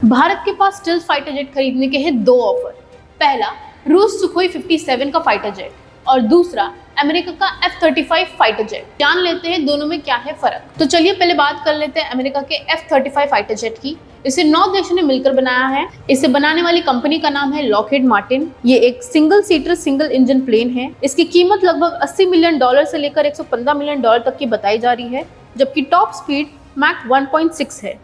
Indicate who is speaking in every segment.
Speaker 1: भारत के पास stealth fighter jet खरीदने के हैं दो ऑफर। पहला, रूस सुखोई 57 का फाइटर जेट और दूसरा अमेरिका का F-35 फाइटर जेट। जान लेते हैं दोनों में क्या है फर्क। तो चलिए पहले बात कर लेते हैं अमेरिका के F-35 फाइटर जेट की। इसे 9 देशों ने मिलकर बनाया है। इसे बनाने वाली कंपनी का नाम है लॉकहीड मार्टिन। ये एक single seater single engine plane है। इसकी कीमत लगभग $80 मिलियन से लेकर $115 मिलियन तक की बताई जा रही है, जबकि टॉप स्पीड मैक 1.6 है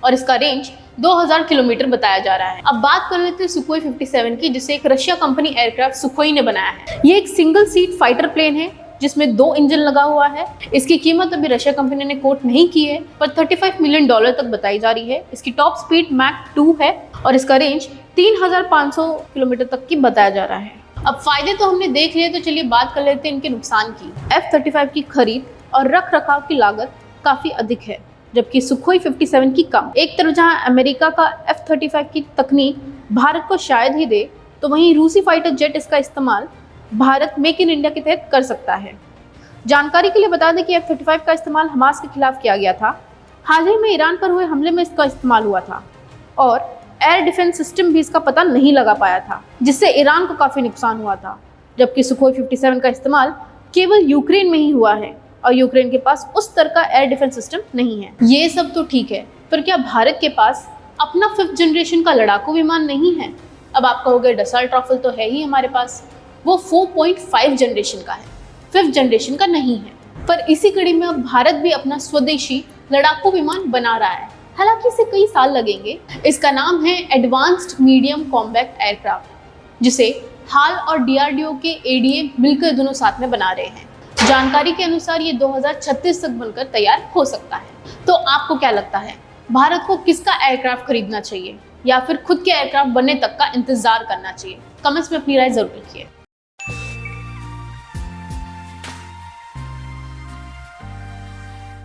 Speaker 1: और इसका रेंज 2000 किलोमीटर बताया जा रहा है। अब बात कर लेते हैं सुखोई 57 की, जिसे एक रशिया कंपनी एयरक्राफ्ट सुखोई ने बनाया है। ये एक सिंगल सीट फाइटर प्लेन है जिसमें 2 इंजन लगा हुआ है। इसकी कीमत अभी रशिया कंपनी ने कोट नहीं की है, पर $35 मिलियन तक बताई जा रही है। इसकी टॉप स्पीड मैक 2 है और इसका रेंज 3500 किलोमीटर तक की बताया जा रहा है। अब फायदे तो हमने देख लिए, तो चलिए बात कर लेते हैं इनके नुकसान की। F-35 की खरीद और रख रखाव की लागत काफी अधिक है, जबकि सुखोई 57 की कम। एक तरफ जहां अमेरिका का F-35 की तकनीक भारत को शायद ही दे, तो वहीं रूसी फाइटर जेट इसका इस्तेमाल भारत मेक इन इंडिया के तहत कर सकता है। जानकारी के लिए बता दें कि F-35 का इस्तेमाल हमास के खिलाफ किया गया था। हाल ही में ईरान पर हुए हमले में इसका इस्तेमाल हुआ था और एयर डिफेंस सिस्टम भी इसका पता नहीं लगा पाया था, जिससे ईरान को काफी नुकसान हुआ था। जबकि सुखोई 57 का इस्तेमाल केवल यूक्रेन में ही हुआ है और यूक्रेन के पास उस तरह का एयर डिफेंस सिस्टम नहीं है। ये सब तो ठीक है, पर क्या भारत के पास अपना 5th जनरेशन का लड़ाकू विमान नहीं है? अब आप कहोगे डसॉल्ट राफेल तो है ही हमारे पास, वो 4.5 जनरेशन का है, 5th जनरेशन का नहीं है। पर इसी कड़ी में अब भारत भी अपना स्वदेशी लड़ाकू विमान बना रहा है, हालांकि इसे कई साल लगेंगे। इसका नाम है एडवांस्ड मीडियम कॉम्बैक्ट एयरक्राफ्ट, जिसे हाल और DRDO के ADA मिलकर दोनों साथ में बना रहे हैं। जानकारी के अनुसार ये 2036 तक बनकर तैयार हो सकता है। तो आपको क्या लगता है, भारत को किसका एयरक्राफ्ट खरीदना चाहिए या फिर खुद के एयरक्राफ्ट बनने तक का इंतजार करना चाहिए? कमेंट्स में अपनी राय जरूर लिखिए।